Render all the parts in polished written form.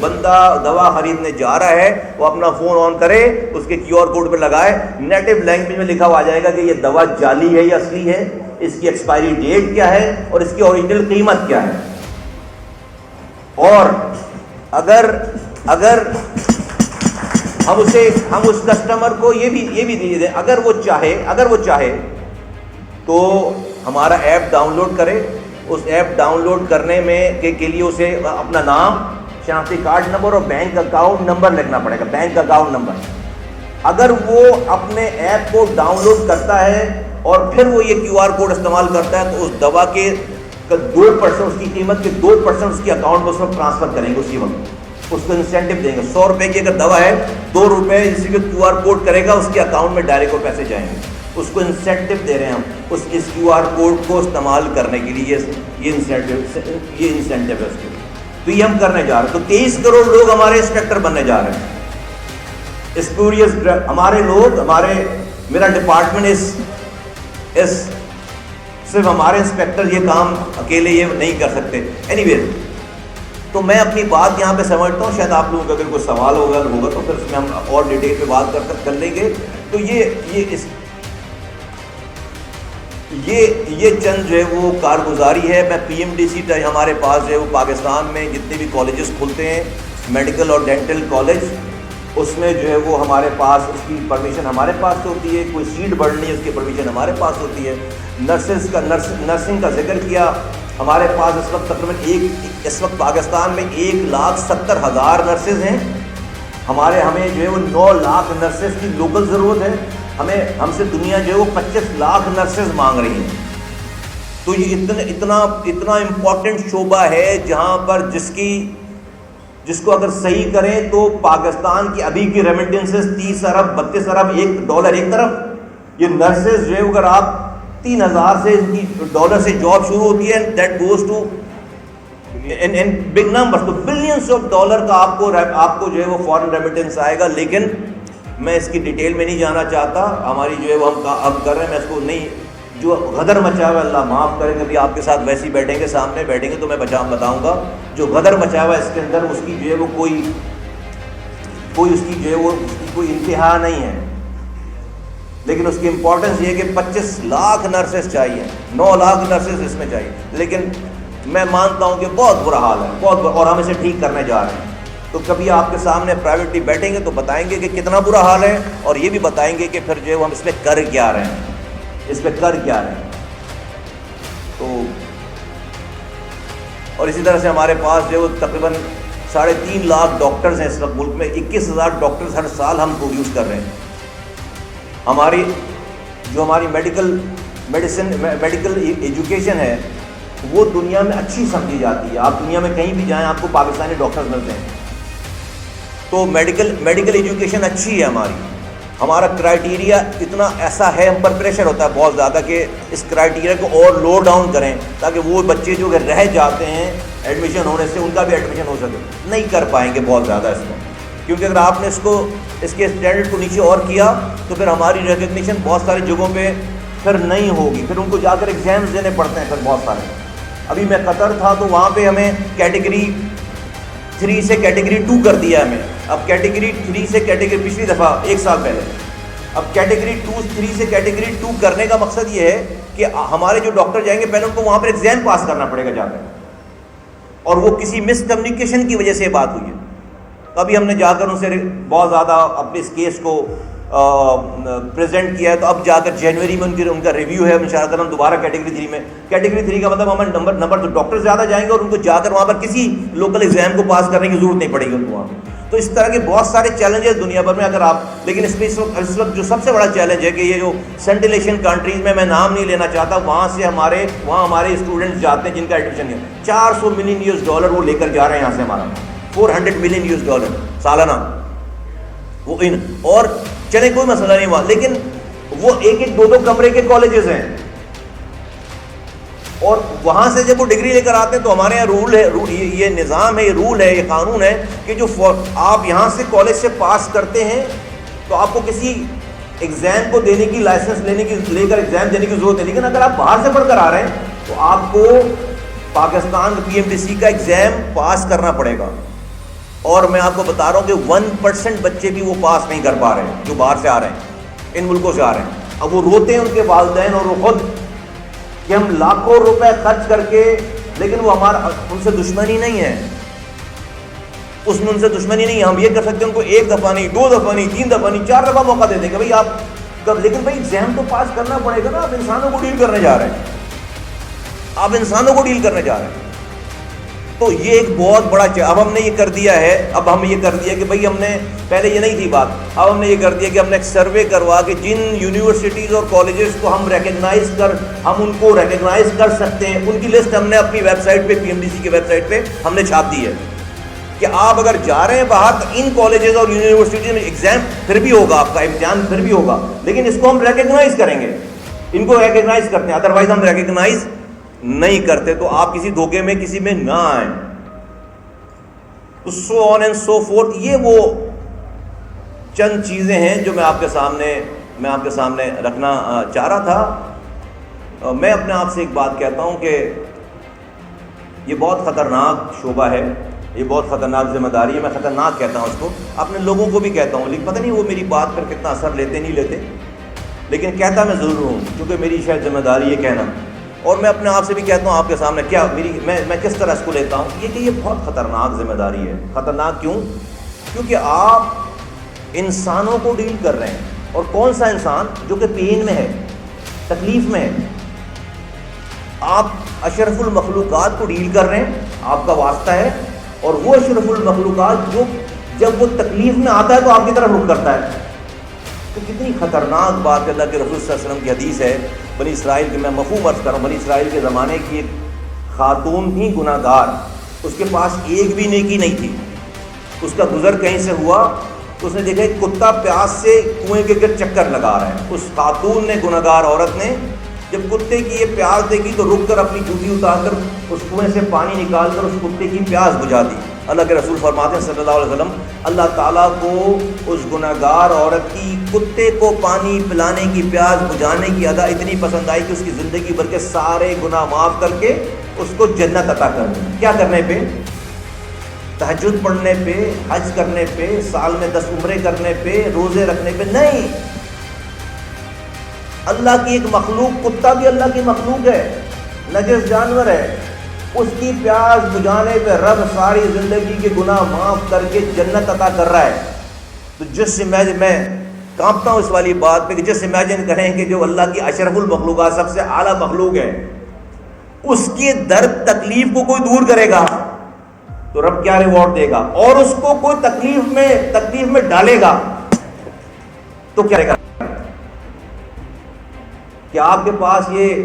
بندہ دوا خریدنے جا رہا ہے وہ اپنا فون آن کرے, اس کے QR کوڈ پہ لگائے, نیٹو لینگویج میں لکھا ہوا آ جائے گا کہ یہ دوا جعلی ہے یا اصلی ہے, اس کی ایکسپائری ڈیٹ کیا ہے اور اس کی اوریجنل قیمت کیا ہے. اور اگر ہم اس کسٹمر کو یہ بھی دیجیے دیں, اگر وہ چاہے تو ہمارا ایپ ڈاؤن لوڈ کرے. اس ایپ ڈاؤن لوڈ کرنے میں کے لیے اسے اپنا نام, شناختی کارڈ نمبر اور بینک اکاؤنٹ نمبر لکھنا پڑے گا, بینک اکاؤنٹ نمبر. اگر وہ اپنے ایپ کو ڈاؤن لوڈ کرتا ہے اور پھر وہ یہ QR کوڈ استعمال کرتا ہے تو اس دوا کے 2%, اس کی قیمت کے 2% اس کے اکاؤنٹ میں اس وقت ٹرانسفر کریں گے, اسی وقت اس کو انسینٹو دیں گے. 100 روپے کی اگر دوا ہے, 2 روپے اسی کو QR کوڈ کرے گا, اس کے اکاؤنٹ میں ڈائریکٹ وہ پیسے جائیں گے. اس کو انسینٹو دے رہے ہیں ہم اس QR کوڈ کو استعمال کرنے کے لیے, یہ انسینٹو ہے اس کے. تو یہ ہم کرنے جا رہے ہیں. تو 23 کروڑ لوگ ہمارے انسپیکٹر بننے جا رہے ہیں. اسپوریس ہمارے لوگ, میرا ڈپارٹمنٹ صرف ہمارے انسپیکٹر یہ کام اکیلے یہ نہیں کر سکتے. اینی ویز, تو میں اپنی بات یہاں پہ سمجھتا ہوں. شاید آپ لوگوں کا اگر کوئی سوال ہوگا تو پھر اس میں ہم اور ڈیٹیل پہ بات کر لیں گے. تو یہ چند جو ہے وہ کارگزاری ہے. میں PMDC ہمارے پاس جو ہے وہ پاکستان میں جتنے بھی کالجز کھلتے ہیں, میڈیکل اور ڈینٹل کالج, اس میں جو ہے وہ ہمارے پاس اس کی پرمیشن ہمارے پاس ہوتی ہے. کوئی سیٹ بڑھنی ہے اس کی پرمیشن ہمارے پاس ہوتی ہے. نرسنگ کا ذکر کیا, ہمارے پاس اس وقت تقریباً پاکستان میں 1,70,000 نرسز ہیں. ہمیں جو ہے وہ 9 لاکھ نرسز کی لوکل ضرورت ہے. ہم سے دنیا جو ہے وہ 25 لاکھ نرسز مانگ رہی ہیں. تو یہ اتنا امپورٹنٹ شعبہ ہے جہاں پر جس کو اگر صحیح کریں تو پاکستان کی ابھی کی ریمیٹنسز 30 ارب 32 ارب $1 ایک طرف. یہ نرسز جو ہے اگر آپ 3,000 سے ڈالر سے جاب شروع ہوتی ہے, دیٹ گوز ٹو ان بگ نمبر, تو بلینس آف ڈالر کا آپ کو جو ہے وہ فورن ریمیٹنس آئے گا. لیکن میں اس کی ڈیٹیل میں نہیں جانا چاہتا. ہماری جو ہے وہ ہم کر رہے ہیں, میں اس کو نہیں, جو غدر مچا ہوا ہے اللہ معاف کرے, کبھی آپ کے ساتھ ویسے ہی بیٹھیں گے, سامنے بیٹھیں گے تو میں بتاؤں گا جو غدر مچا ہوا ہے اس کے اندر, اس کی جو ہے وہ کوئی اس کی جو ہے وہ کوئی انتہا نہیں ہے. لیکن اس کی امپورٹنس یہ ہے کہ 25 لاکھ نرسز چاہیے, 9 لاکھ نرسز اس میں چاہیے. لیکن میں مانتا ہوں کہ بہت برا حال ہے, اور ہم اسے ٹھیک کرنے جا رہے ہیں. تو کبھی آپ کے سامنے پرائیویٹلی بیٹھیں گے تو بتائیں گے کہ کتنا برا حال ہے, اور یہ بھی بتائیں گے کہ پھر جو ہے ہم اس پہ کر کیا رہے ہیں. تو اور اسی طرح سے ہمارے پاس جو تقریباً 3.5 لاکھ ڈاکٹرز ہیں اس وقت ملک میں. 21,000 ڈاکٹرز ہر سال ہم پروڈیوس کر رہے ہیں. ہماری میڈیکل ایجوکیشن ہے وہ دنیا میں اچھی سمجھی جاتی ہے. آپ دنیا میں کہیں بھی جائیں آپ کو پاکستانی ڈاکٹرز ملتے ہیں. تو میڈیکل ایجوکیشن اچھی ہے ہماری. ہمارا کرائیٹیریا اتنا ایسا ہے, ہم پر پریشر ہوتا ہے بہت زیادہ کہ اس کرائیٹیریا کو اور لو ڈاؤن کریں تاکہ وہ بچے جو رہ جاتے ہیں ایڈمیشن ہونے سے ان کا بھی ایڈمیشن ہو سکے. نہیں کر پائیں گے بہت زیادہ اس میں, کیونکہ اگر آپ نے اس کے اسٹینڈرڈ کو نیچے اور کیا تو پھر ہماری ریکگنیشن بہت ساری جگہوں پہ پھر نہیں ہوگی. پھر ان کو جا کر ایگزامز دینے پڑتے ہیں پھر بہت سارے. ابھی میں قطر تھا تو وہاں پہ ہمیں کیٹیگری 3 سے کیٹیگری 2 کر دیا ہمیں. اب کیٹیگری 3 سے کیٹیگری, پچھلی دفعہ 1 سال پہلے, اب کیٹیگری 3 سے کیٹیگری 2 کرنے کا مقصد یہ ہے کہ ہمارے جو ڈاکٹر جائیں گے پہلے ان کو وہاں پر ایگزام پاس کرنا پڑے گا جا کر, اور وہ کسی مس کمیونیکیشن کی وجہ سے بات ہوئی ہے. ابھی ہم نے جا کر ان سے بہت زیادہ اپنے اس کیس کو پریزنٹ کیا ہے. تو اب جا کر جنوری میں ان کا ریویو ہے, انشاءاللہ ہم دوبارہ کیٹیگری 3 میں. کیٹیگری 3 کا مطلب ہمیں نمبر تو ڈاکٹر زیادہ جائیں گے اور ان کو جا کر وہاں پر کسی لوکل ایگزام کو پاس کرنے کی ضرورت نہیں پڑے گی ان کو وہاں پہ. تو اس طرح کے بہت سارے چیلنجز دنیا بھر میں اگر آپ, لیکن اس وقت جو سب سے بڑا چیلنج ہے کہ یہ جو سینٹرل ایشین کنٹریز میں نام نہیں لینا چاہتا, وہاں ہمارے اسٹوڈنٹس جاتے ہیں جن کا ایڈمیشن ہے. $400 ملین وہ لے کر جا رہے ہیں یہاں سے. ہمارا $400 ملین سالانہ وہ اور چلے کوئی مسئلہ نہیں ہوا, لیکن وہ 1-2 کمرے کے کالجز ہیں, اور وہاں سے جب وہ ڈگری لے کر آتے ہیں تو ہمارے یہاں رول ہے, یہ نظام ہے, یہ رول ہے, یہ قانون ہے کہ جو آپ یہاں سے کالج سے پاس کرتے ہیں تو آپ کو کسی ایگزام کو دینے کی, لائسنس لے کر ایگزام دینے کی ضرورت ہے. لیکن اگر آپ باہر سے پڑھ کر آ رہے ہیں تو آپ کو پاکستان PMDC کا ایگزام پاس کرنا پڑے گا. اور میں آپ کو بتا رہا ہوں کہ 1% بچے بھی وہ پاس نہیں کر پا رہے ہیں جو باہر سے آ رہے ہیں، ان ملکوں سے آ رہے ہیں. اب وہ روتے ہیں ان کے والدین اور وہ خود کہ ہم لاکھوں روپے خرچ کر کے، لیکن وہ ہمارا ان سے دشمنی نہیں ہے، اس میں ان سے دشمنی نہیں ہے. ہم یہ کر سکتے ہیں ان کو 1 دفعہ نہیں، 2 دفعہ نہیں، 3 دفعہ نہیں، 4 دفعہ موقع دے دیں کہ بھائی آپ کب، لیکن بھائی ایگزام تو پاس کرنا پڑے گا نا. آپ انسانوں کو ڈیل کرنے جا رہے ہیں، آپ انسانوں کو ڈیل کرنے جا رہے ہیں. تو یہ ایک بہت بڑا اب ہم نے یہ کر دیا ہے، اب ہم یہ کر دیا کہ بھائی ہم نے، پہلے یہ نہیں تھی بات، اب ہم نے یہ کر دیا کہ ہم نے ایک سروے کروا کے جن یونیورسٹیز اور کالجز کو ہم ان کو ریکگنائز کر سکتے ہیں، ان کی لسٹ ہم نے اپنی ویب سائٹ پہ، PMDC کی ویب سائٹ پہ ہم نے چھاپ دی ہے کہ آپ اگر جا رہے ہیں باہر تو ان کالجز اور یونیورسٹیز میں ایگزام پھر بھی ہوگا، آپ کا امتحان پھر بھی ہوگا، لیکن اس کو ہم ریکگنائز کریں گے. ان کو ریکگنائز کرتے ہیں، ادروائز ہم ریکگنائز نہیں کرتے. تو آپ کسی دھوکے میں کسی میں نہ آئیں. تو سو آن اینڈ سو فورتھ. یہ وہ چند چیزیں ہیں جو میں آپ کے سامنے رکھنا چاہ رہا تھا. میں اپنے آپ سے ایک بات کہتا ہوں کہ یہ بہت خطرناک شعبہ ہے، یہ بہت خطرناک ذمہ داری ہے. میں خطرناک کہتا ہوں اس کو، اپنے لوگوں کو بھی کہتا ہوں، لیکن پتہ نہیں وہ میری بات پر کتنا اثر لیتے نہیں لیتے، لیکن کہتا میں ضرور ہوں کیونکہ میری شاید ذمہ داری ہے کہنا. اور میں اپنے آپ سے بھی کہتا ہوں آپ کے سامنے کیا میں کس طرح اس کو لیتا ہوں، یہ کہ یہ بہت خطرناک ذمہ داری ہے. خطرناک کیوں؟ کیونکہ آپ انسانوں کو ڈیل کر رہے ہیں. اور کون سا انسان؟ جو کہ پین میں ہے، تکلیف میں ہے. آپ اشرف المخلوقات کو ڈیل کر رہے ہیں، آپ کا واسطہ ہے. اور وہ اشرف المخلوقات جو جب وہ تکلیف میں آتا ہے تو آپ کی طرف رخ کرتا ہے. تو کتنی خطرناک بات ہے. اللہ کے رسول صلی اللہ علیہ وسلم کی حدیث ہے، بنی اسرائیل کی، میں مفہوم عرض کر رہا ہوں، بنی اسرائیل کے زمانے کی ایک خاتون تھی گناہ گار، اس کے پاس ایک بھی نیکی نہیں تھی. اس کا گزر کہیں سے ہوا تو اس نے دیکھا ایک کتا پیاس سے کنویں کے گرد چکر لگا رہا ہے. اس خاتون نے، گناہ گار عورت نے، جب کتے کی یہ پیاس دیکھی تو رک کر اپنی جوتی اتار کر اس کنویں سے پانی نکال کر اس کتے کی پیاس بجھا دی. اللہ کے رسول فرماتے ہیں صلی اللہ علیہ وسلم، اللہ تعالیٰ کو اس گناہ گار عورت کی کتے کو پانی پلانے کی، پیاس بجھانے کی ادا اتنی پسند آئی کہ اس کی زندگی بھر کے سارے گناہ معاف کر کے اس کو جنت عطا کر دی. کیا کرنے پہ؟ تہجد پڑھنے پہ، حج کرنے پہ، سال میں 10 عمرے کرنے پہ، روزے رکھنے پہ نہیں. اللہ کی ایک مخلوق، کتا بھی اللہ کی مخلوق ہے، نجس جانور ہے، اس کی پیاس بجھانے پہ رب ساری زندگی کے گناہ معاف کر کے جنت عطا کر رہا ہے. تو جس امیجن، میں کانپتا ہوں اس والی بات پہ کہ جس امیجن کریں کہ جو اللہ کی اشرف المخلوقات، سب سے اعلیٰ مخلوق ہے، اس کے درد تکلیف کو کوئی دور کرے گا تو رب کیا ریوارڈ دے گا، اور اس کو کوئی تکلیف میں ڈالے گا تو کیا کرے گا. کیا آپ کے پاس یہ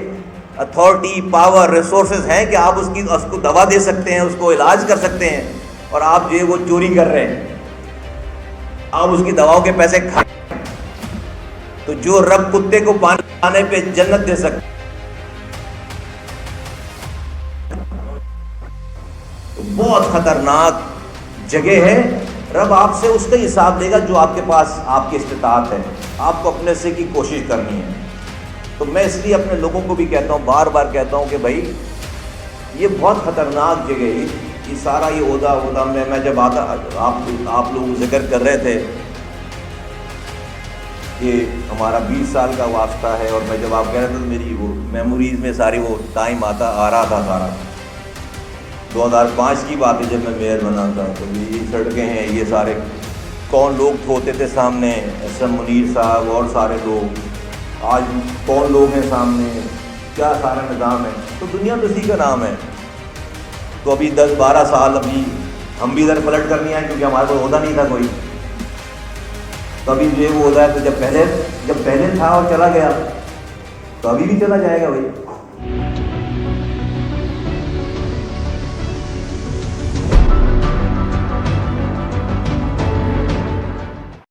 اتھارٹی، پاور، ریسورسز ہیں کہ آپ اس کو دوا دے سکتے ہیں، اس کو علاج کر سکتے ہیں، اور آپ جو ہے وہ چوری کر رہے ہیں، آپ اس کی دواؤں کے پیسے کھا رہے ہیں. تو جو رب کتے کو پانی پلانے پہ جنت دے سکتے، بہت خطرناک جگہ ہے. رب آپ سے اس کا حساب دے گا جو آپ کے پاس آپ کی استطاعت ہے. آپ کو اپنے سے کی کوشش کرنی ہے. تو میں اس لیے اپنے لوگوں کو بھی کہتا ہوں، بار بار کہتا ہوں کہ بھائی یہ بہت خطرناک جگہ ہے. یہ سارا یہ عہدہ میں جب آتا، آپ لوگ ذکر کر رہے تھے کہ ہمارا 20 سال کا واسطہ ہے، اور میں جب آپ کہہ رہے تھے تو میری وہ میموریز میں ساری وہ ٹائم آ رہا تھا. سارا 2005 کی بات ہے جب میں میئر بنا تھا. تو یہ سڑکیں ہیں، یہ سارے کون لوگ ہوتے تھے سامنے، ایس ایم منیر صاحب اور سارے لوگ. آج کون لوگ ہیں سامنے، کیا سارا نظام ہے. تو دنیا تو اسی کا نام ہے. تو ابھی 10-12 سال ابھی ہم بھی ادھر پلٹ کر نہیں آئے کیونکہ ہمارے پاس عہدہ نہیں تھا کوئی. تو ابھی جو وہ عہدہ ہے، تو جب پہلے تھا اور چلا گیا تو ابھی بھی چلا جائے گا بھائی.